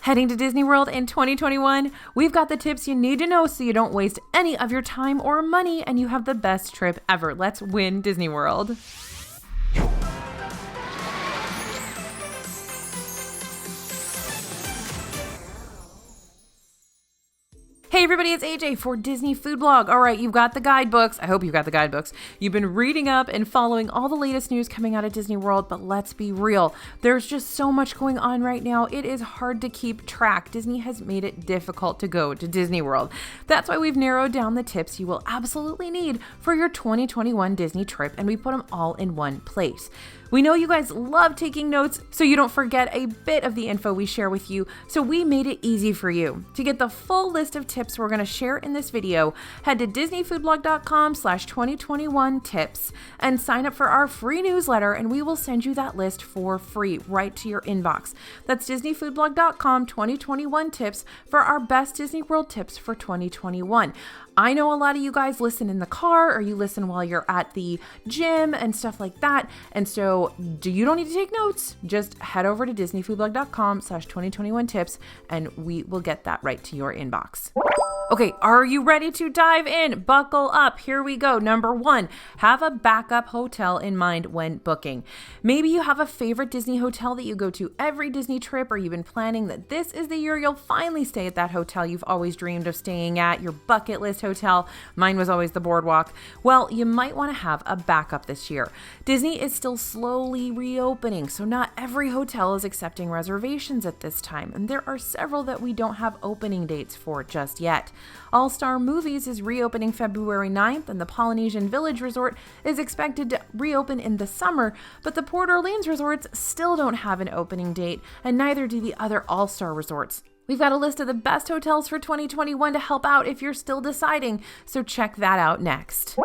Heading to Disney World in 2021? We've got the tips you need to know so you don't waste any of your time or money and you have the best trip ever. Let's win Disney World. Hey everybody, it's AJ for Disney Food Blog. All right, you've got the guidebooks. I hope you've got the guidebooks. You've been reading up and following all the latest news coming out of Disney World, but let's be real. There's just so much going on right now. It is hard to keep track. Disney has made it difficult to go to Disney World. That's why we've narrowed down the tips you will absolutely need for your 2021 Disney trip, and we put them all in one place. We know you guys love taking notes, so you don't forget a bit of the info we share with you, so we made it easy for you. To get the full list of tips we're going to share in this video, head to disneyfoodblog.com/2021tips and sign up for our free newsletter, and we will send you that list for free right to your inbox. That's disneyfoodblog.com/2021tips for our best Disney World tips for 2021. I know a lot of you guys listen in the car or you listen while you're at the gym and stuff like that. And so you don't need to take notes. Just head over to disneyfoodblog.com/2021tips and we will get that right to your inbox. Okay, are you ready to dive in? Buckle up. Here we go. Number 1, have a backup hotel in mind when booking. Maybe you have a favorite Disney hotel that you go to every Disney trip, or you've been planning that this is the year you'll finally stay at that hotel you've always dreamed of staying at, your bucket list hotel. Mine was always the Boardwalk. Well, you might want to have a backup this year. Disney is still slowly reopening, so not every hotel is accepting reservations at this time, and there are several that we don't have opening dates for just yet. All Star Movies is reopening February 9th, and the Polynesian Village Resort is expected to reopen in the summer, but the Port Orleans resorts still don't have an opening date, and neither do the other All Star resorts. We've got a list of the best hotels for 2021 to help out if you're still deciding, so check that out next.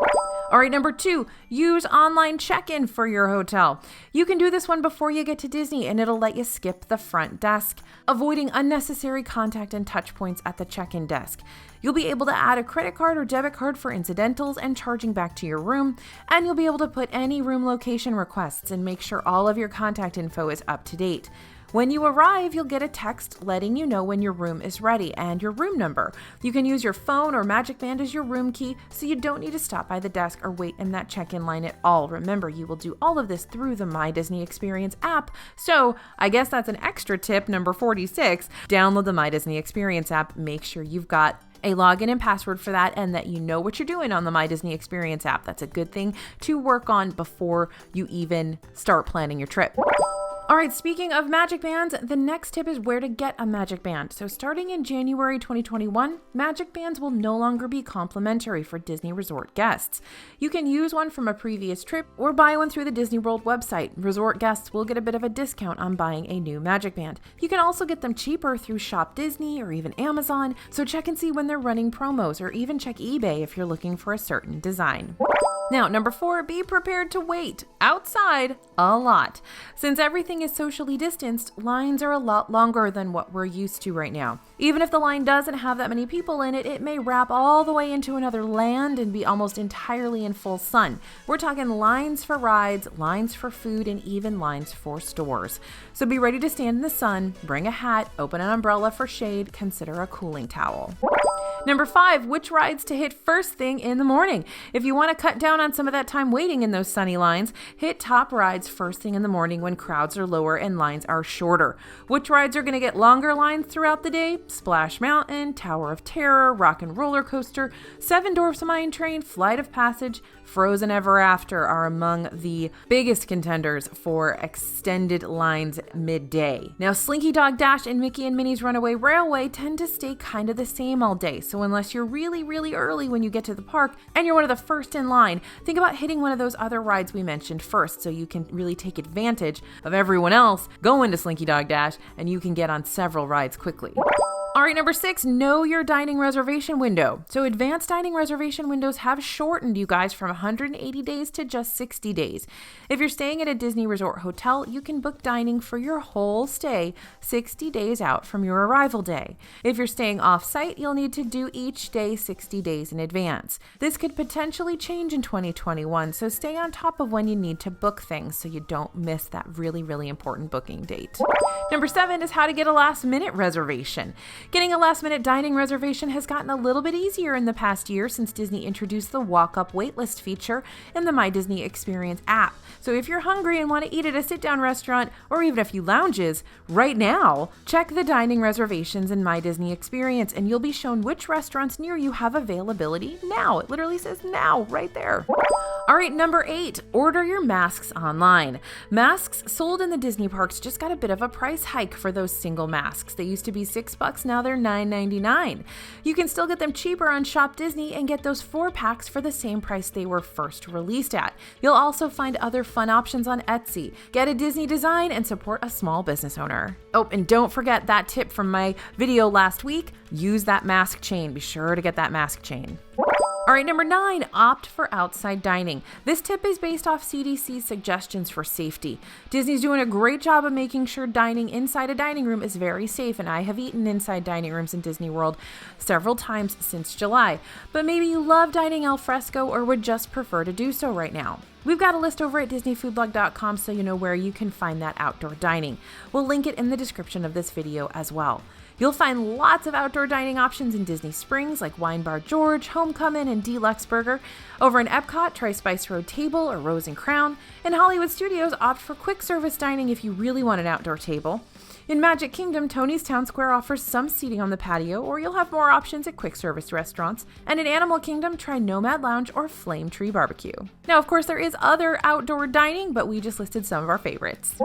All right, number 2, use online check-in for your hotel. You can do this one before you get to Disney, and it'll let you skip the front desk, avoiding unnecessary contact and touch points at the check-in desk. You'll be able to add a credit card or debit card for incidentals and charging back to your room, and you'll be able to put any room location requests and make sure all of your contact info is up to date. When you arrive, you'll get a text letting you know when your room is ready and your room number. You can use your phone or MagicBand as your room key, so you don't need to stop by the desk or wait in that check-in line at all. Remember, you will do all of this through the My Disney Experience app. So I guess that's an extra tip, number 46. Download the My Disney Experience app. Make sure you've got a login and password for that and that you know what you're doing on the My Disney Experience app. That's a good thing to work on before you even start planning your trip. All right, speaking of Magic Bands, the next tip is where to get a Magic Band. So starting in January 2021, Magic Bands will no longer be complimentary for Disney Resort guests. You can use one from a previous trip or buy one through the Disney World website. Resort guests will get a bit of a discount on buying a new Magic Band. You can also get them cheaper through Shop Disney or even Amazon, so check and see when they're running promos, or even check eBay if you're looking for a certain design. Now, number 4, be prepared to wait outside a lot. Since everything is socially distanced, lines are a lot longer than what we're used to right now. Even if the line doesn't have that many people in it, it may wrap all the way into another land and be almost entirely in full sun. We're talking lines for rides, lines for food, and even lines for stores. So be ready to stand in the sun, bring a hat, open an umbrella for shade, consider a cooling towel. Number 5, which rides to hit first thing in the morning? If you want to cut down on some of that time waiting in those sunny lines, hit top rides first thing in the morning when crowds are lower and lines are shorter. Which rides are going to get longer lines throughout the day? Splash Mountain, Tower of Terror, Rock and Rollercoaster, Seven Dwarfs Mine Train, Flight of Passage, Frozen Ever After are among the biggest contenders for extended lines midday. Now, Slinky Dog Dash and Mickey and Minnie's Runaway Railway tend to stay kind of the same all day, so unless you're really, really early when you get to the park and you're one of the first in line, think about hitting one of those other rides we mentioned first so you can really take advantage of everyone else going to Slinky Dog Dash and you can get on several rides quickly. All right, number 6, know your dining reservation window. So advanced dining reservation windows have shortened, you guys, from 180 days to just 60 days. If you're staying at a Disney Resort hotel, you can book dining for your whole stay 60 days out from your arrival day. If you're staying off-site, you'll need to do each day 60 days in advance. This could potentially change in 2021, so stay on top of when you need to book things so you don't miss that really, really important booking date. Number 7 is how to get a last-minute reservation. Getting a last-minute dining reservation has gotten a little bit easier in the past year since Disney introduced the walk-up waitlist feature in the My Disney Experience app. So if you're hungry and want to eat at a sit-down restaurant or even a few lounges, right now, check the dining reservations in My Disney Experience and you'll be shown which restaurants near you have availability now. It literally says now right there. All right, number 8, order your masks online. Masks sold in the Disney parks just got a bit of a price hike for those single masks. They used to be $6, now they're $9.99. You can still get them cheaper on Shop Disney and get those 4 packs for the same price they were first released at. You'll also find other fun options on Etsy. Get a Disney design and support a small business owner. Oh, and don't forget that tip from my video last week. Use that mask chain. Be sure to get that mask chain. All right, number 9, opt for outside dining. This tip is based off CDC's suggestions for safety. Disney's doing a great job of making sure dining inside a dining room is very safe, and I have eaten inside dining rooms in Disney World several times since July. But maybe you love dining al fresco or would just prefer to do so right now. We've got a list over at DisneyFoodBlog.com so you know where you can find that outdoor dining. We'll link it in the description of this video as well. You'll find lots of outdoor dining options in Disney Springs like Wine Bar George, Homecoming, and Deluxe Burger. Over in Epcot, try Spice Road Table or Rose and Crown. In Hollywood Studios, opt for quick service dining if you really want an outdoor table. In Magic Kingdom, Tony's Town Square offers some seating on the patio, or you'll have more options at quick service restaurants. And in Animal Kingdom, try Nomad Lounge or Flame Tree Barbecue. Now, of course, there is other outdoor dining, but we just listed some of our favorites.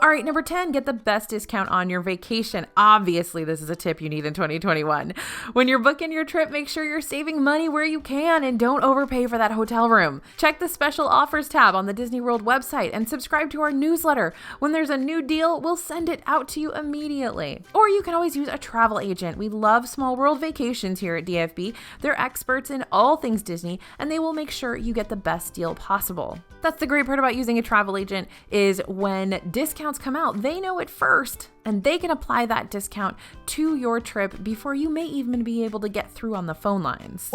All right, number 10, get the best discount on your vacation. Obviously, this is a tip you need in 2021. When you're booking your trip, make sure you're saving money where you can and don't overpay for that hotel room. Check the special offers tab on the Disney World website and subscribe to our newsletter. When there's a new deal, we'll send it out to you immediately. Or you can always use a travel agent. We love Small World Vacations here at DFB. They're experts in all things Disney, and they will make sure you get the best deal possible. That's the great part about using a travel agent is when discounts come out, they know it first, and they can apply that discount to your trip before you may even be able to get through on the phone lines.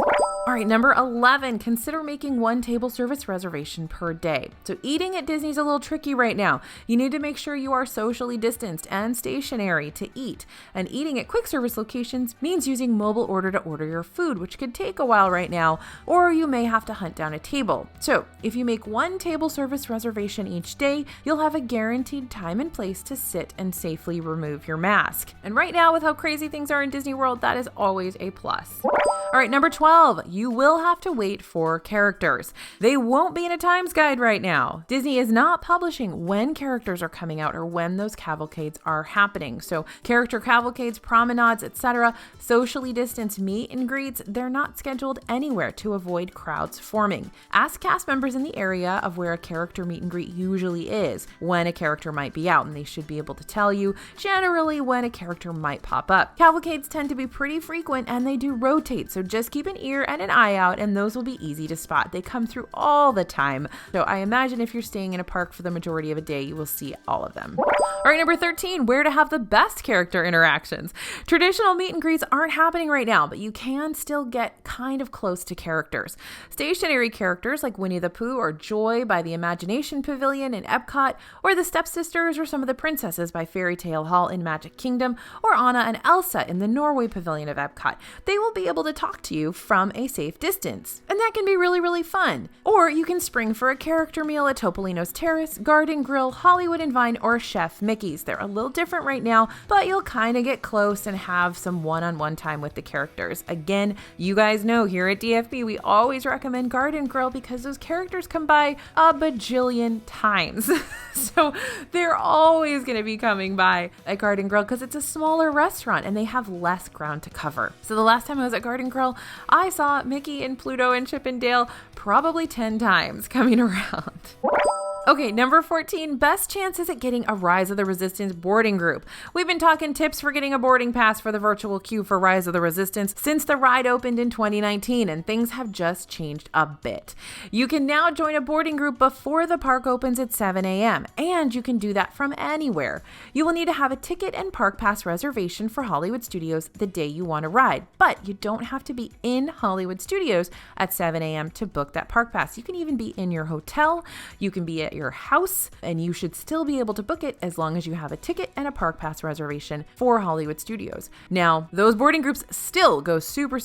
All right, number 11, consider making one table service reservation per day. So eating at Disney's a little tricky right now. You need to make sure you are socially distanced and stationary to eat. And eating at quick service locations means using mobile order to order your food, which could take a while right now, or you may have to hunt down a table. So if you make one table service reservation each day, you'll have a guaranteed time and place to sit and safely remove your mask. And right now, with how crazy things are in Disney World, that is always a plus. All right, number 12, you will have to wait for characters. They won't be in a times guide right now. Disney is not publishing when characters are coming out or when those cavalcades are happening. So character cavalcades, promenades, etc., socially distanced meet and greets, they're not scheduled anywhere to avoid crowds forming. Ask cast members in the area of where a character meet and greet usually is, when a character might be out, and they should be able to tell you generally when a character might pop up. Cavalcades tend to be pretty frequent and they do rotate, so just keep an ear and an eye out, and those will be easy to spot. They come through all the time. So I imagine if you're staying in a park for the majority of a day, you will see all of them. All right, number 13, where to have the best character interactions. Traditional meet and greets aren't happening right now, but you can still get kind of close to characters. Stationary characters like Winnie the Pooh or Joy by the Imagination Pavilion in Epcot, or the Stepsisters or some of the princesses by Fairy Tale Hall in Magic Kingdom, or Anna and Elsa in the Norway Pavilion of Epcot. They will be able to talk to you from a safe distance, and that can be really, really fun. Or you can spring for a character meal at Topolino's Terrace, Garden Grill, Hollywood and Vine, or Chef Mickey's. They're a little different right now, but you'll kind of get close and have some one-on-one time with the characters. Again, you guys know here at DFB, we always recommend Garden Grill because those characters come by a bajillion times. So they're always going to be coming by at Garden Grill because it's a smaller restaurant and they have less ground to cover. So the last time I was at Garden Grill, I saw Mickey and Pluto and Chip and Dale probably 10 times coming around. Okay, number 14, best chances at getting a Rise of the Resistance boarding group. We've been talking tips for getting a boarding pass for the virtual queue for Rise of the Resistance since the ride opened in 2019, and things have just changed a bit. You can now join a boarding group before the park opens at 7 a.m., and you can do that from anywhere. You will need to have a ticket and park pass reservation for Hollywood Studios the day you want to ride, but you don't have to be in Hollywood Studios at 7 a.m. to book that park pass. You can even be in your hotel, you can be at your house, and you should still be able to book it as long as you have a ticket and a park pass reservation for Hollywood Studios. Now, those boarding groups still go super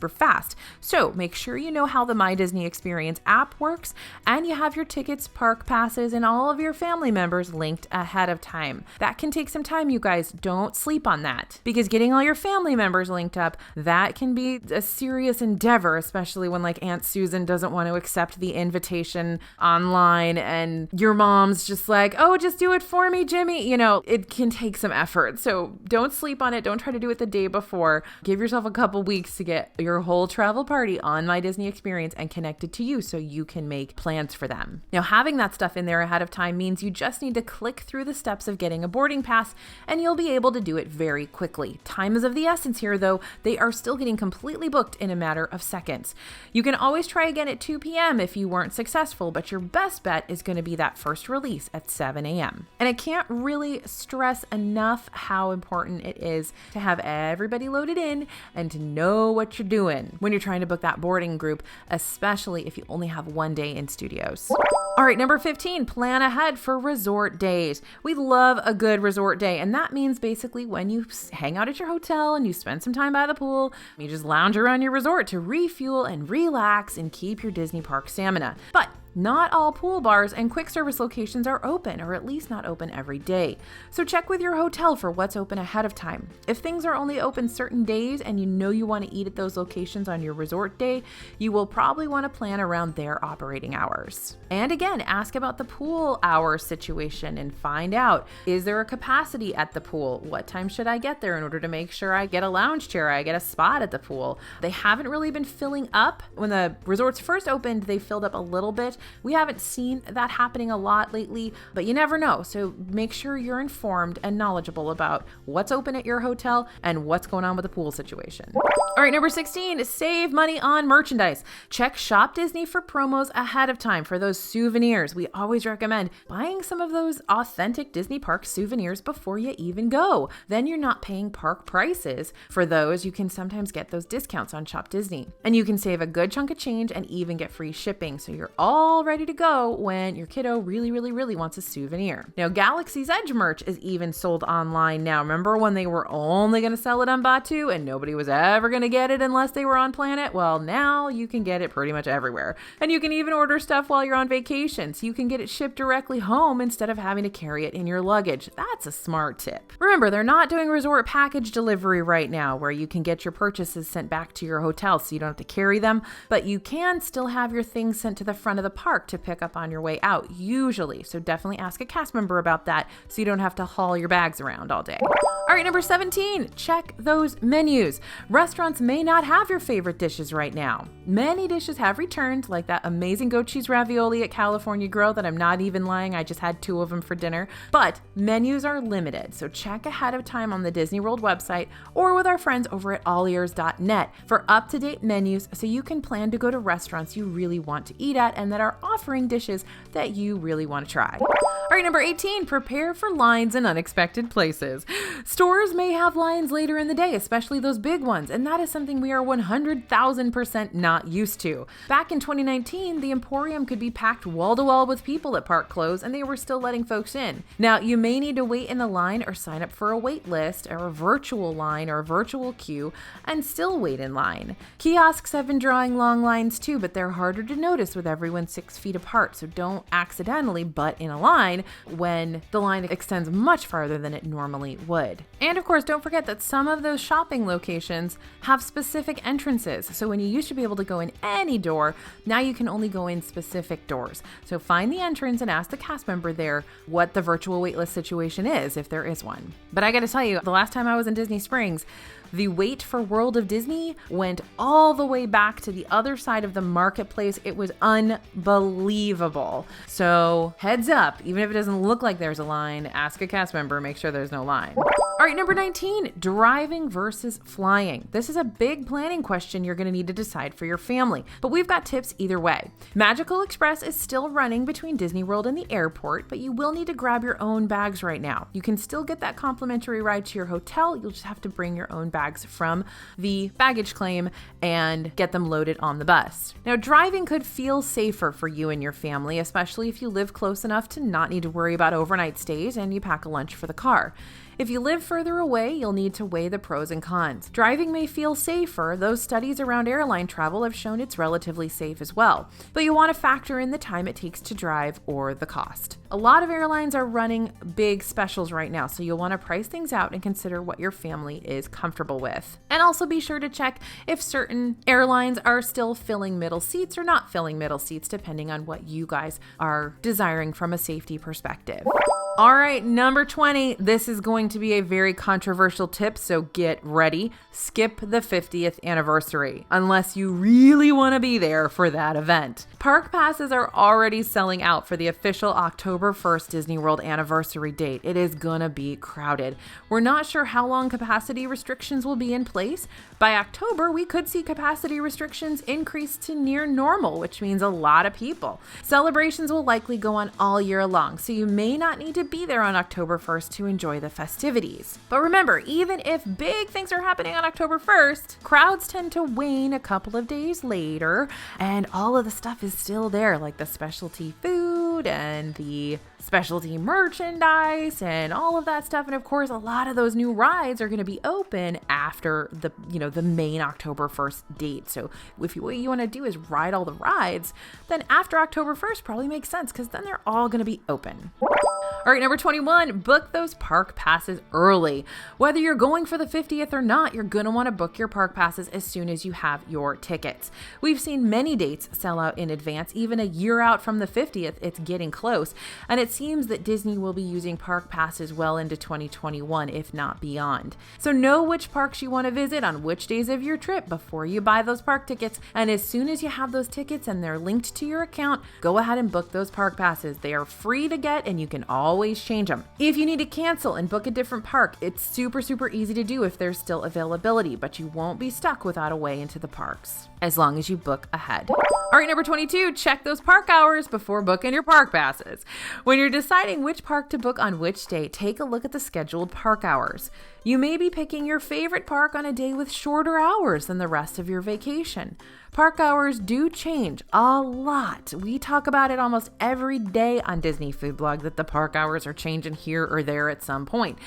fast, so make sure you know how the My Disney Experience app works and you have your tickets, park passes, and all of your family members linked ahead of time. That can take some time, you guys. Don't sleep on that, because getting all your family members linked up, that can be a serious endeavor, especially when like Aunt Susan doesn't want to accept the invitation online and your mom's just like, oh, just do it for me, Jimmy. You know, it can take some effort. So don't sleep on it. Don't try to do it the day before. Give yourself a couple weeks to get your whole travel party on My Disney Experience and connected to you so you can make plans for them. Now, having that stuff in there ahead of time means you just need to click through the steps of getting a boarding pass and you'll be able to do it very quickly. Time is of the essence here, though. They are still getting completely booked in a matter of seconds. You can always try again at 2 p.m. if you weren't successful, but your best bet is going to be that first release at 7 a.m. And I can't really stress enough how important it is to have everybody loaded in and to know what you're doing when you're trying to book that boarding group, especially if you only have one day in studios. All right, number 15, plan ahead for resort days. We love a good resort day, and that means basically when you hang out at your hotel and you spend some time by the pool, you just lounge around your resort to refuel and relax and keep your Disney park stamina. But not all pool bars and quick service locations are open, or at least not open every day. So check with your hotel for what's open ahead of time. If things are only open certain days and you know you want to eat at those locations on your resort day, you will probably want to plan around their operating hours. And again, ask about the pool hour situation and find out, is there a capacity at the pool? What time should I get there in order to make sure I get a lounge chair, I get a spot at the pool? They haven't really been filling up. When the resorts first opened, they filled up a little bit. We haven't seen that happening a lot lately, but you never know. So make sure you're informed and knowledgeable about what's open at your hotel and what's going on with the pool situation. All right, number 16, save money on merchandise. Check Shop Disney for promos ahead of time for those souvenirs. We always recommend buying some of those authentic Disney park souvenirs before you even go. Then you're not paying park prices for those. You can sometimes get those discounts on Shop Disney. And you can save a good chunk of change and even get free shipping. So you're all ready to go when your kiddo really wants a souvenir. Now, Galaxy's Edge merch is even sold online now. Remember when they were only going to sell it on Batu and nobody was ever going to get it unless they were on Planet? Well, now you can get it pretty much everywhere. And you can even order stuff while you're on vacation, so you can get it shipped directly home instead of having to carry it in your luggage. That's a smart tip. Remember, they're not doing resort package delivery right now where you can get your purchases sent back to your hotel so you don't have to carry them, but you can still have your things sent to the front of the park to pick up on your way out, usually. So definitely ask a cast member about that so you don't have to haul your bags around all day. All right, number 17, check those menus. Restaurants may not have your favorite dishes right now. Many dishes have returned, like that amazing goat cheese ravioli at California Grill that I'm not even lying, I just had 2 of them for dinner. But menus are limited, so check ahead of time on the Disney World website or with our friends over at allears.net for up-to-date menus so you can plan to go to restaurants you really want to eat at and that are offering dishes that you really want to try. All right, number 18, prepare for lines in unexpected places. Stores may have lines later in the day, especially those big ones, and that is something we are 100,000% not used to. Back in 2019, the Emporium could be packed wall to wall with people at park close, and they were still letting folks in. Now, you may need to wait in the line or sign up for a wait list or a virtual line or a virtual queue and still wait in line. Kiosks have been drawing long lines too, but they're harder to notice with everyone 6 feet apart, so don't accidentally butt in a line line when the line extends much farther than it normally would. And of course, don't forget that some of those shopping locations have specific entrances. So when you used to be able to go in any door, now you can only go in specific doors. So find the entrance and ask the cast member there what the virtual waitlist situation is, if there is one. But I gotta tell you, the last time I was in Disney Springs, the wait for World of Disney went all the way back to the other side of the marketplace. It was unbelievable. So heads up, even if it doesn't look like there's a line, ask a cast member, make sure there's no line. All right, number 19, driving versus flying. This is a big planning question you're gonna need to decide for your family, but we've got tips either way. Magical Express is still running between Disney World and the airport, but you will need to grab your own bags right now. You can still get that complimentary ride to your hotel. You'll just have to bring your own bags from the baggage claim and get them loaded on the bus. Now, driving could feel safer for you and your family, especially if you live close enough to not need to worry about overnight stays and you pack a lunch for the car. If you live further away, you'll need to weigh the pros and cons. Driving may feel safer. Those studies around airline travel have shown it's relatively safe as well. But you want to factor in the time it takes to drive or the cost. A lot of airlines are running big specials right now, so you'll want to price things out and consider what your family is comfortable with. And also be sure to check if certain airlines are still filling middle seats or not filling middle seats, depending on what you guys are desiring from a safety perspective. All right, number 20. This is going to be a very controversial tip, so get ready. Skip the 50th anniversary, unless you really want to be there for that event. Park passes are already selling out for the official October 1st Disney World anniversary date. It is gonna be crowded. We're not sure how long capacity restrictions will be in place. By October, we could see capacity restrictions increase to near normal, which means a lot of people. Celebrations will likely go on all year long, so you may not need to be there on October 1st to enjoy the festivities. But remember, even if big things are happening on October 1st, crowds tend to wane a couple of days later, and all of the stuff is still there, like the specialty food and the specialty merchandise and all of that stuff. And of course, a lot of those new rides are going to be open after the main October 1st date. So what you want to do is ride all the rides, then after October 1st probably makes sense because then they're all going to be open. All right, number 21, book those park passes early. Whether you're going for the 50th or not, you're going to want to book your park passes as soon as you have your tickets. We've seen many dates sell out in advance, even a year out from the 50th. It's getting close. And it seems that Disney will be using park passes well into 2021, if not beyond. So know which parks you want to visit on which days of your trip before you buy those park tickets. And as soon as you have those tickets and they're linked to your account, go ahead and book those park passes. They are free to get and you can always change them. If you need to cancel and book a different park, it's super easy to do if there's still availability, but you won't be stuck without a way into the parks as long as you book ahead. All right, number 22, check those park hours before booking your park passes. When you're deciding which park to book on which day, take a look at the scheduled park hours. You may be picking your favorite park on a day with shorter hours than the rest of your vacation. Park hours do change a lot. We talk about it almost every day on Disney Food Blog that the park hours are changing here or there at some point.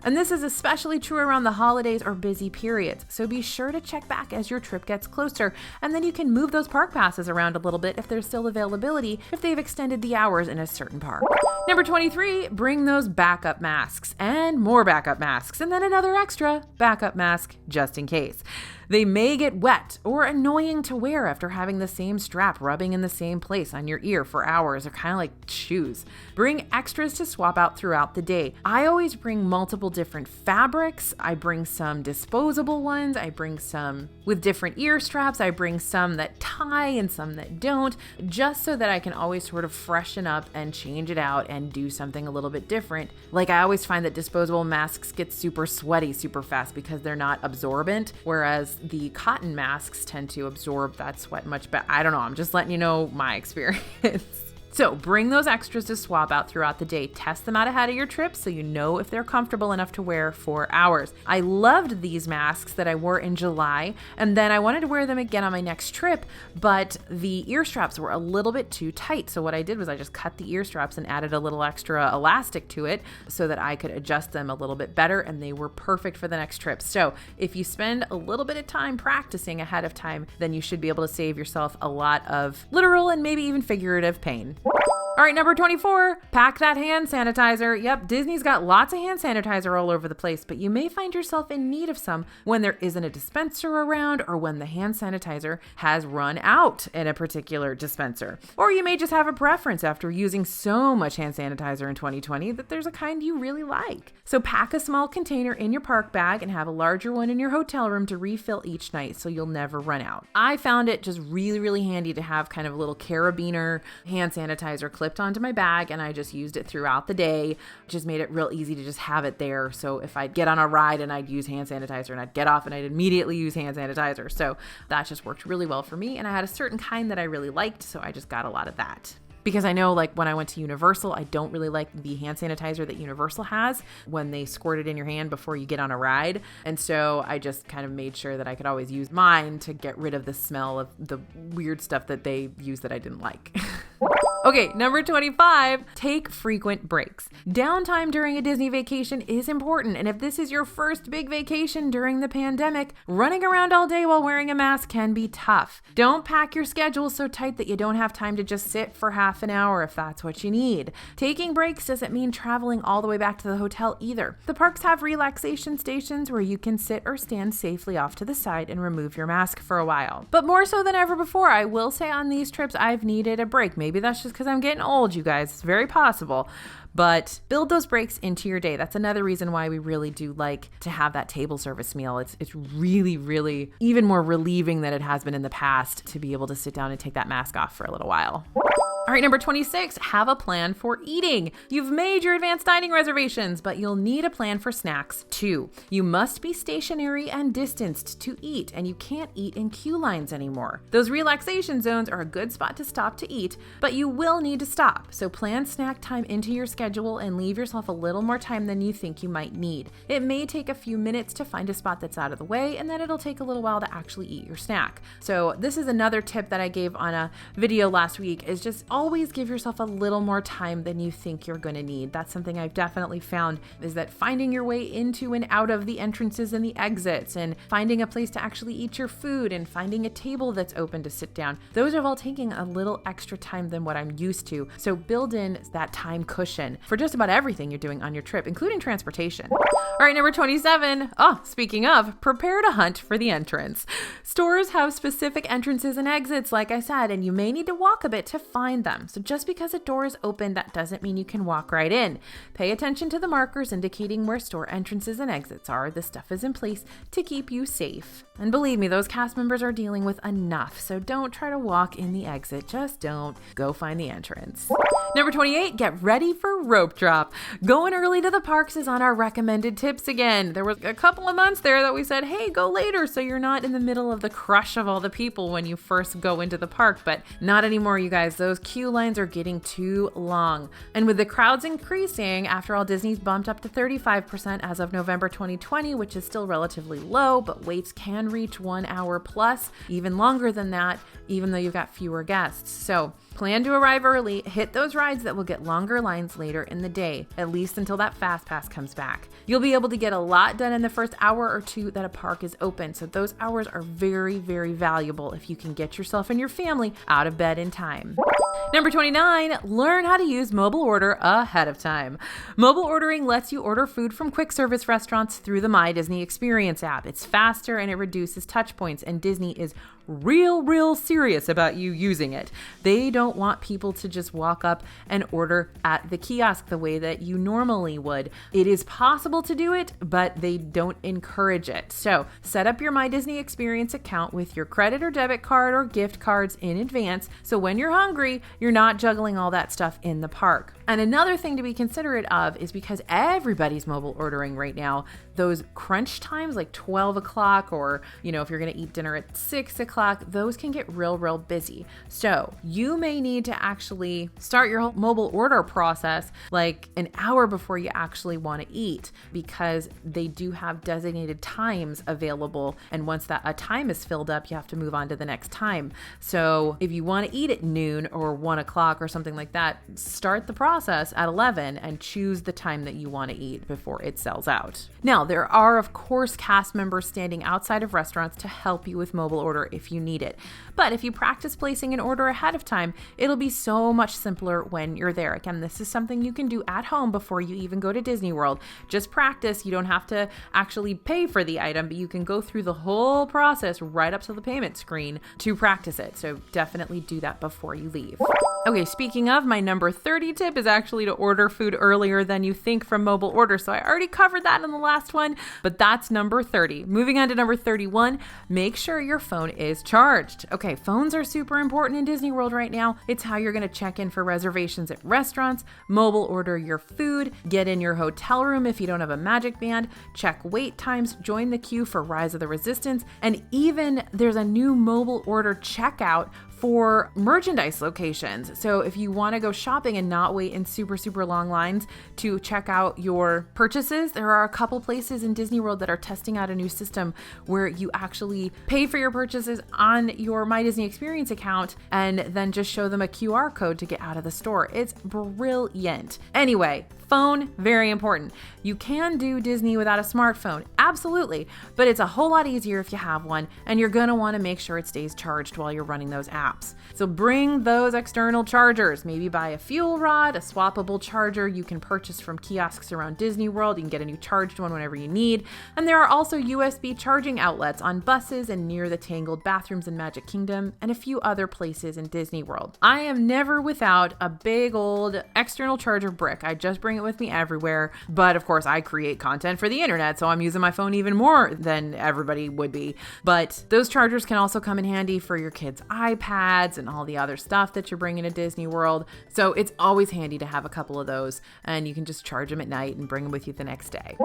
And this is especially true around the holidays or busy periods. So be sure to check back as your trip gets closer, and then you can move those park passes around a little bit if there's still availability, if they've extended the hours in a certain park. Number 23, bring those backup masks and more backup masks, and then another extra backup mask just in case. They may get wet or annoying to wear after having the same strap rubbing in the same place on your ear for hours. They're kind of like shoes. Bring extras to swap out throughout the day. I always bring multiple different fabrics. I bring some disposable ones. I bring some with different ear straps. I bring some that tie and some that don't, just so that I can always sort of freshen up and change it out and do something a little bit different. Like I always find that disposable masks get super sweaty super fast because they're not absorbent, whereas the cotton masks tend to absorb that sweat much better. I don't know. I'm just letting you know my experience. So bring those extras to swap out throughout the day. Test them out ahead of your trip so you know if they're comfortable enough to wear for hours. I loved these masks that I wore in July, and then I wanted to wear them again on my next trip, but the ear straps were a little bit too tight. So what I did was I just cut the ear straps and added a little extra elastic to it so that I could adjust them a little bit better, and they were perfect for the next trip. So if you spend a little bit of time practicing ahead of time, then you should be able to save yourself a lot of literal and maybe even figurative pain. All right, number 24, pack that hand sanitizer. Yep, Disney's got lots of hand sanitizer all over the place, but you may find yourself in need of some when there isn't a dispenser around or when the hand sanitizer has run out in a particular dispenser. Or you may just have a preference after using so much hand sanitizer in 2020 that there's a kind you really like. So pack a small container in your park bag and have a larger one in your hotel room to refill each night so you'll never run out. I found it just really, really handy to have kind of a little carabiner hand sanitizer clip onto my bag, and I just used it throughout the day. Just made it real easy to just have it there. So if I'd get on a ride and I'd use hand sanitizer, and I'd get off and I'd immediately use hand sanitizer. So that just worked really well for me. And I had a certain kind that I really liked, so I just got a lot of that. Because I know, like, when I went to Universal, I don't really like the hand sanitizer that Universal has when they squirt it in your hand before you get on a ride. And so I just kind of made sure that I could always use mine to get rid of the smell of the weird stuff that they use that I didn't like. Okay, number 25, take frequent breaks. Downtime during a Disney vacation is important, and if this is your first big vacation during the pandemic, running around all day while wearing a mask can be tough. Don't pack your schedule so tight that you don't have time to just sit for half an hour if that's what you need. Taking breaks doesn't mean traveling all the way back to the hotel either. The parks have relaxation stations where you can sit or stand safely off to the side and remove your mask for a while. But more so than ever before, I will say on these trips, I've needed a break. Maybe that's just because I'm getting old, you guys. It's very possible. But build those breaks into your day. That's another reason why we really do like to have that table service meal. It's really, really even more relieving than it has been in the past to be able to sit down and take that mask off for a little while. All right, number 26, have a plan for eating. You've made your advanced dining reservations, but you'll need a plan for snacks too. You must be stationary and distanced to eat, and you can't eat in queue lines anymore. Those relaxation zones are a good spot to stop to eat, but you will need to stop. So plan snack time into your schedule and leave yourself a little more time than you think you might need. It may take a few minutes to find a spot that's out of the way, and then it'll take a little while to actually eat your snack. So this is another tip that I gave on a video last week, is just always give yourself a little more time than you think you're going to need. That's something I've definitely found, is that finding your way into and out of the entrances and the exits, and finding a place to actually eat your food, and finding a table that's open to sit down. Those are all taking a little extra time than what I'm used to. So build in that time cushion for just about everything you're doing on your trip, including transportation. All right, number 27. Oh, speaking of, prepare to hunt for the entrance. Stores have specific entrances and exits, like I said, and you may need to walk a bit to find them. So just because a door is open, that doesn't mean you can walk right in. Pay attention to the markers indicating where store entrances and exits are. This stuff is in place to keep you safe. And believe me, those cast members are dealing with enough, so don't try to walk in the exit. Just don't. Go find the entrance. Number 28, get ready for rope drop. Going early to the parks is on our recommended tips again. There was a couple of months there that we said, hey, go later so you're not in the middle of the crush of all the people when you first go into the park, but not anymore, you guys. Those queue lines are getting too long. And with the crowds increasing, after all, Disney's bumped up to 35% as of November 2020, which is still relatively low, but waits can reach 1 hour plus, even longer than that, even though you've got fewer guests. So plan to arrive early, hit those rides that will get longer lines later in the day, at least until that Fast Pass comes back. You'll be able to get a lot done in the first hour or two that a park is open, so those hours are very, very valuable if you can get yourself and your family out of bed in time. Number 29, learn how to use mobile order ahead of time. Mobile ordering lets you order food from quick service restaurants through the My Disney Experience app. It's faster and it reduces touch points, and Disney is real serious about you using it. They don't want people to just walk up and order at the kiosk the way that you normally would. It is possible to do it, but they don't encourage it. So set up your My Disney Experience account with your credit or debit card or gift cards in advance, so when you're hungry, you're not juggling all that stuff in the park. And another thing to be considerate of is because everybody's mobile ordering right now, those crunch times like 12 o'clock or, if you're going to eat dinner at 6 o'clock, those can get real busy. So you may need to actually start your mobile order process like an hour before you actually want to eat, because they do have designated times available. And once a time is filled up, you have to move on to the next time. So if you want to eat at noon or 1 o'clock or something like that, start the process process at 11 and choose the time that you want to eat before it sells out. Now, there are, of course, cast members standing outside of restaurants to help you with mobile order if you need it. But if you practice placing an order ahead of time, it'll be so much simpler when you're there. Again, this is something you can do at home before you even go to Disney World. Just practice. You don't have to actually pay for the item, but you can go through the whole process right up to the payment screen to practice it. So definitely do that before you leave. Okay, speaking of, my number 30 tip is actually to order food earlier than you think from mobile order. So I already covered that in the last one, but that's number 30. Moving on to number 31, make sure your phone is charged. Okay, phones are super important in Disney World right now. It's how you're going to check in for reservations at restaurants, mobile order your food, get in your hotel room if you don't have a MagicBand, check wait times, join the queue for Rise of the Resistance, and even there's a new mobile order checkout for merchandise locations. So if you want to go shopping and not wait in super long lines to check out your purchases, there are a couple places in Disney World that are testing out a new system where you actually pay for your purchases on your My Disney Experience account and then just show them a QR code to get out of the store. It's brilliant. Anyway, phone, very important. You can do Disney without a smartphone, absolutely, but it's a whole lot easier if you have one, and you're gonna wanna make sure it stays charged while you're running those apps. So bring those external chargers, maybe buy a fuel rod, a swappable charger you can purchase from kiosks around Disney World. You can get a new charged one whenever you need. And there are also USB charging outlets on buses and near the Tangled bathrooms in Magic Kingdom and a few other places in Disney World. I am never without a big old external charger brick. I just bring it with me everywhere. But of course, I create content for the internet, so I'm using my phone even more than everybody would be. But those chargers can also come in handy for your kids' iPads and all the other stuff that you're bringing to Disney World. So it's always handy to have a couple of those, and you can just charge them at night and bring them with you the next day.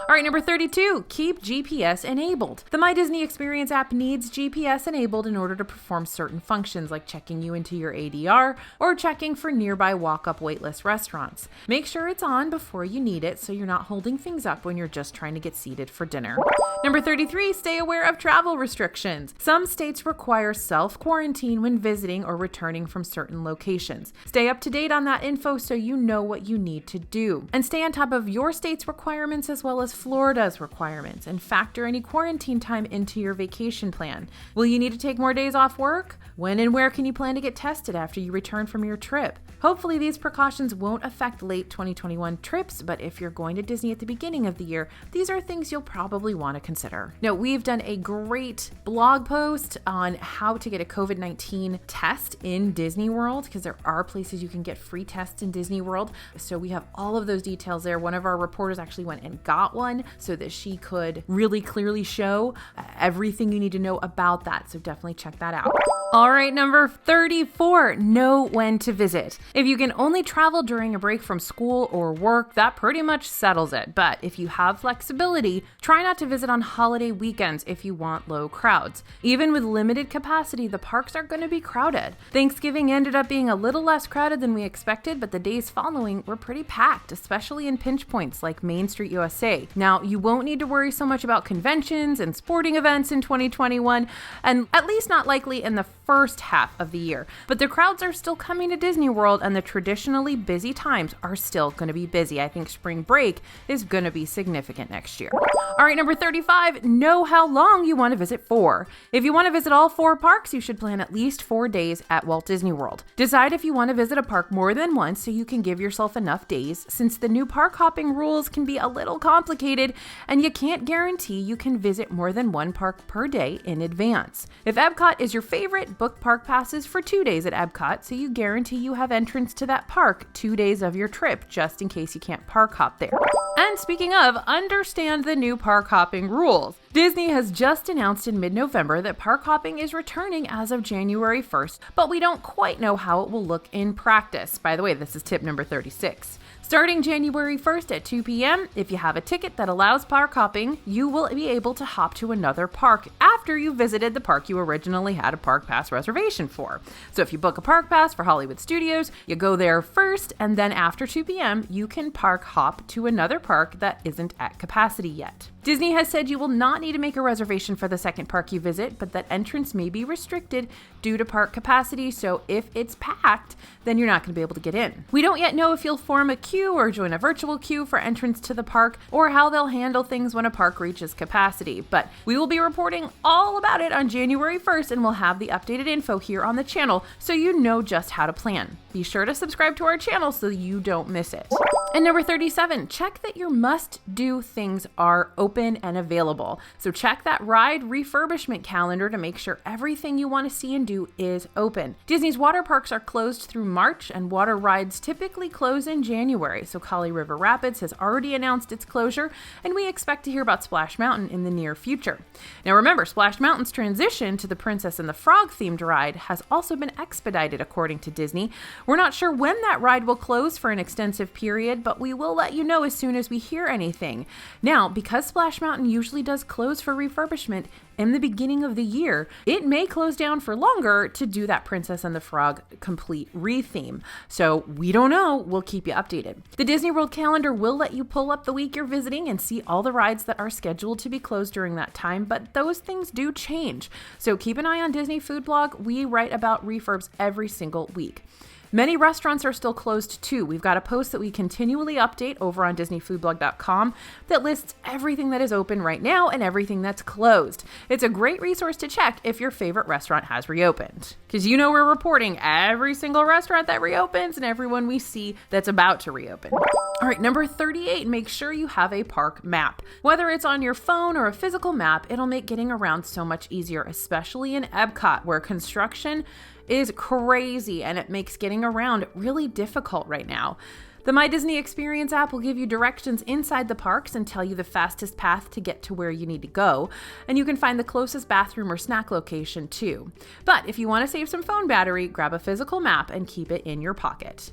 All right, number 32, keep GPS enabled. The My Disney Experience app needs GPS enabled in order to perform certain functions like checking you into your ADR or checking for nearby walk-up waitlist restaurants. Make sure it's on before you need it so you're not holding things up when you're just trying to get seated for dinner. Number 33, stay aware of travel restrictions. Some states require self-quarantine when visiting or returning from certain locations. Stay up to date on that info so you know what you need to do. And stay on top of your state's requirements as well as Florida's requirements, and factor any quarantine time into your vacation plan. Will you need to take more days off work? When and where can you plan to get tested after you return from your trip? Hopefully these precautions won't affect late 2021 trips, but if you're going to Disney at the beginning of the year, these are things you'll probably want to consider. Now, we've done a great blog post on how to get a COVID-19 test in Disney World, because there are places you can get free tests in Disney World. So we have all of those details there. One of our reporters actually went and got one so that she could really clearly show everything you need to know about that. So definitely check that out. All right, number 34, know when to visit. If you can only travel during a break from school or work, that pretty much settles it. But if you have flexibility, try not to visit on holiday weekends if you want low crowds. Even with limited capacity, the parks are going to be crowded. Thanksgiving ended up being a little less crowded than we expected, but the days following were pretty packed, especially in pinch points like Main Street USA. Now, you won't need to worry so much about conventions and sporting events in 2021, and at least not likely in the first half of the year. But the crowds are still coming to Disney World, and the traditionally busy times are still going to be busy. I think spring break is going to be significant next year. All right, number 35, know how long you want to visit for. If you want to visit all 4 parks, you should plan at least 4 days at Walt Disney World. Decide if you want to visit a park more than once so you can give yourself enough days, since the new park hopping rules can be a little complicated and you can't guarantee you can visit more than 1 park per day in advance. If Epcot is your favorite, book park passes for 2 days at Epcot so you guarantee you have entrance to that park 2 days of your trip, just in case you can't park hop there. And speaking of, understand the new park hopping rules. Disney has just announced in mid-November that park hopping is returning as of January 1st, but we don't quite know how it will look in practice. By the way, this is tip number 36. Starting January 1st at 2 p.m., if you have a ticket that allows park hopping, you will be able to hop to another park after you visited the park you originally had a park pass reservation for. So if you book a park pass for Hollywood Studios, you go there first, and then after 2 p.m., you can park hop to another park that isn't at capacity yet. Disney has said you will not need to make a reservation for the second park you visit, but that entrance may be restricted due to park capacity, so if it's packed, then you're not going to be able to get in. We don't yet know if you'll form a queue or join a virtual queue for entrance to the park, or how they'll handle things when a park reaches capacity, but we will be reporting all about it on January 1st, and we'll have the updated info here on the channel so you know just how to plan. Be sure to subscribe to our channel so you don't miss it. And number 37, check that your must-do things are open and available. So check that ride refurbishment calendar to make sure everything you want to see and do is open. Disney's water parks are closed through March, and water rides typically close in January. So Kali River Rapids has already announced its closure, and we expect to hear about Splash Mountain in the near future. Now remember, Splash Mountain's transition to the Princess and the Frog themed ride has also been expedited according to Disney. We're not sure when that ride will close for an extensive period, but we will let you know as soon as we hear anything. Now, because Splash Mountain usually does close for refurbishment in the beginning of the year, it may close down for longer to do that Princess and the Frog complete re-theme. So we don't know. We'll keep you updated. The Disney World calendar will let you pull up the week you're visiting and see all the rides that are scheduled to be closed during that time, but those things do change. So keep an eye on Disney Food Blog. We write about refurbs every single week. Many restaurants are still closed too. We've got a post that we continually update over on DisneyFoodBlog.com that lists everything that is open right now and everything that's closed. It's a great resource to check if your favorite restaurant has reopened. Because you know we're reporting every single restaurant that reopens and everyone we see that's about to reopen. All right, number 38, make sure you have a park map. Whether it's on your phone or a physical map, it'll make getting around so much easier, especially in Epcot, where construction is crazy and it makes getting around really difficult right now. The My Disney Experience app will give you directions inside the parks and tell you the fastest path to get to where you need to go. And you can find the closest bathroom or snack location too. But if you want to save some phone battery, grab a physical map and keep it in your pocket.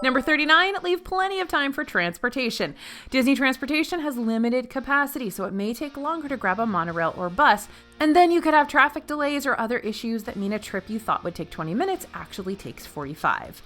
Number 39, leave plenty of time for transportation. Disney Transportation has limited capacity, so it may take longer to grab a monorail or bus, and then you could have traffic delays or other issues that mean a trip you thought would take 20 minutes actually takes 45.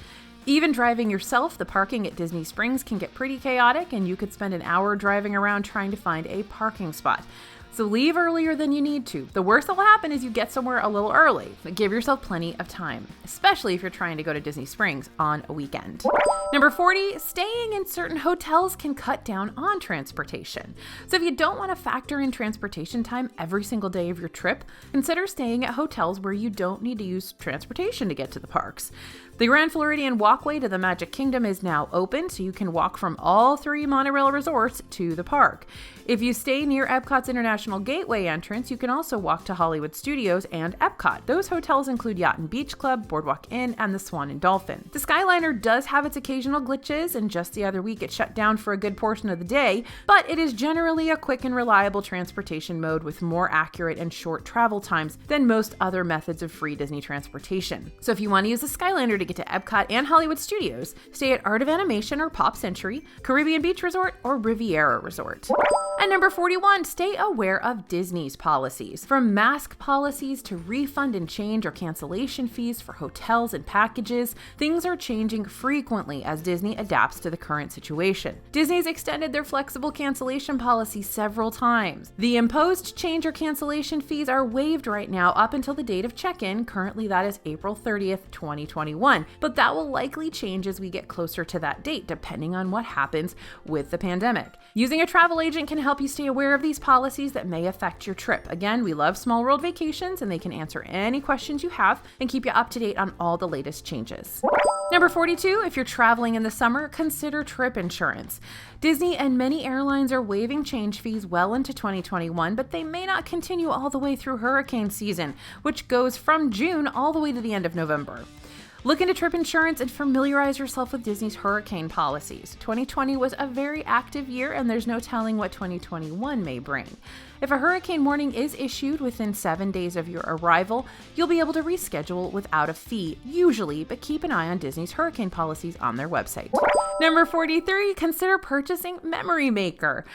Even driving yourself, the parking at Disney Springs can get pretty chaotic, and you could spend an hour driving around trying to find a parking spot. So leave earlier than you need to. The worst that will happen is you get somewhere a little early, but give yourself plenty of time, especially if you're trying to go to Disney Springs on a weekend. Number 40, staying in certain hotels can cut down on transportation. So if you don't want to factor in transportation time every single day of your trip, consider staying at hotels where you don't need to use transportation to get to the parks. The Grand Floridian walkway to the Magic Kingdom is now open, so you can walk from all 3 monorail resorts to the park. If you stay near Epcot's International Gateway entrance, you can also walk to Hollywood Studios and Epcot. Those hotels include Yacht and Beach Club, Boardwalk Inn, and the Swan and Dolphin. The Skyliner does have its occasional glitches, and just the other week it shut down for a good portion of the day, but it is generally a quick and reliable transportation mode with more accurate and short travel times than most other methods of free Disney transportation. So if you want to use the Skyliner to get to Epcot and Hollywood Studios, stay at Art of Animation or Pop Century, Caribbean Beach Resort, or Riviera Resort. And number 41, stay aware of Disney's policies. From mask policies to refund and change or cancellation fees for hotels and packages, things are changing frequently as Disney adapts to the current situation. Disney's extended their flexible cancellation policy several times. The imposed change or cancellation fees are waived right now up until the date of check-in. Currently, that is April 30th, 2021, but that will likely change as we get closer to that date, depending on what happens with the pandemic. Using a travel agent can help you stay aware of these policies that may affect your trip. Again, we love Small World Vacations, and they can answer any questions you have and keep you up to date on all the latest changes. Number 42, if you're traveling in the summer, consider trip insurance. Disney and many airlines are waiving change fees well into 2021, but they may not continue all the way through hurricane season, which goes from June all the way to the end of November. Look into trip insurance and familiarize yourself with Disney's hurricane policies. 2020 was a very active year, and there's no telling what 2021 may bring. If a hurricane warning is issued within 7 days of your arrival, you'll be able to reschedule without a fee, usually, but keep an eye on Disney's hurricane policies on their website. Number 43, consider purchasing Memory Maker.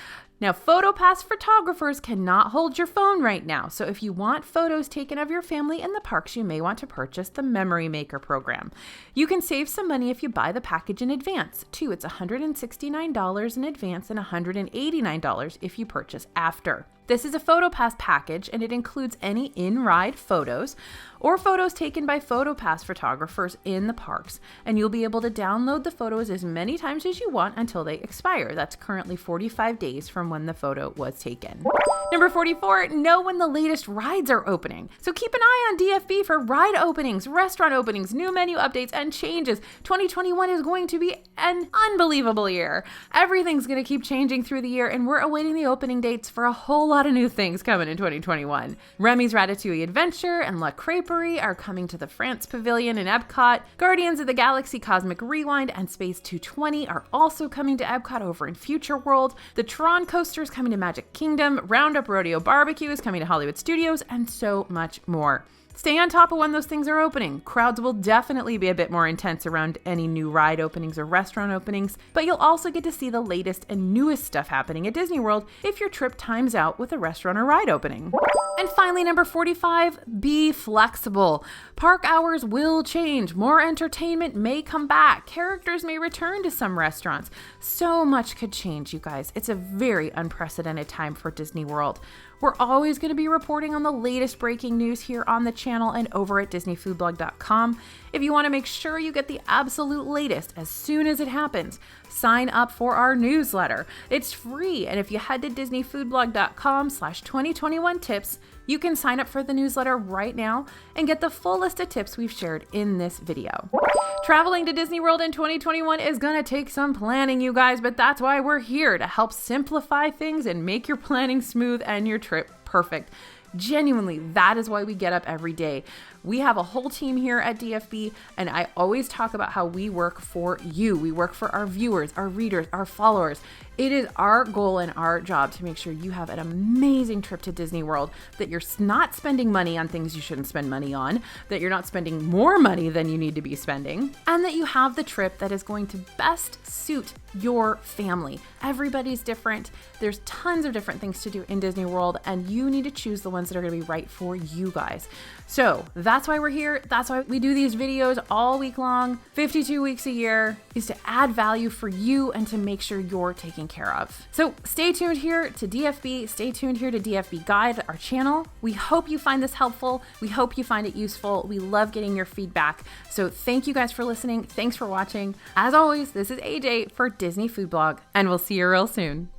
Now, PhotoPass photographers cannot hold your phone right now, so if you want photos taken of your family in the parks, you may want to purchase the Memory Maker program. You can save some money if you buy the package in advance, too. It's $169 in advance and $189 if you purchase after. This is a PhotoPass package, and it includes any in-ride photos or photos taken by PhotoPass photographers in the parks, and you'll be able to download the photos as many times as you want until they expire. That's currently 45 days from when the photo was taken. Number 44, know when the latest rides are opening. So keep an eye on DFB for ride openings, restaurant openings, new menu updates, and changes. 2021 is going to be an unbelievable year. Everything's going to keep changing through the year, and we're awaiting the opening dates for a whole lot of new things coming in 2021. Remy's Ratatouille Adventure and La Crêperie are coming to the France Pavilion in Epcot. Guardians of the Galaxy Cosmic Rewind and Space 220 are also coming to Epcot over in Future World. The Tron Coaster is coming to Magic Kingdom. Roundup Rodeo Barbecue is coming to Hollywood Studios, and so much more. Stay on top of when those things are opening. Crowds will definitely be a bit more intense around any new ride openings or restaurant openings, but you'll also get to see the latest and newest stuff happening at Disney World if your trip times out with a restaurant or ride opening. And finally, number 45, be flexible. Park hours will change. More entertainment may come back. Characters may return to some restaurants. So much could change, you guys. It's a very unprecedented time for Disney World. We're always going to be reporting on the latest breaking news here on the channel and over at DisneyFoodBlog.com. If you want to make sure you get the absolute latest as soon as it happens, sign up for our newsletter. It's free, and if you head to DisneyFoodBlog.com/2021tips, you can sign up for the newsletter right now and get the full list of tips we've shared in this video. Traveling to Disney World in 2021 is going to take some planning, you guys, but that's why we're here to help simplify things and make your planning smooth and your trip perfect. Genuinely, that is why we get up every day. We have a whole team here at DFB, and I always talk about how we work for you. We work for our viewers, our readers, our followers. It is our goal and our job to make sure you have an amazing trip to Disney World, that you're not spending money on things you shouldn't spend money on, that you're not spending more money than you need to be spending, and that you have the trip that is going to best suit your family. Everybody's different. There's tons of different things to do in Disney World, and you need to choose the ones that are going to be right for you guys. So that's why we're here. That's why we do these videos all week long, 52 weeks a year, is to add value for you and to make sure you're taken care of. So stay tuned here to DFB. Stay tuned here to DFB Guide, our channel. We hope you find this helpful. We hope you find it useful. We love getting your feedback. So thank you guys for listening. Thanks for watching. As always, this is AJ for Disney Food Blog, and we'll see you real soon.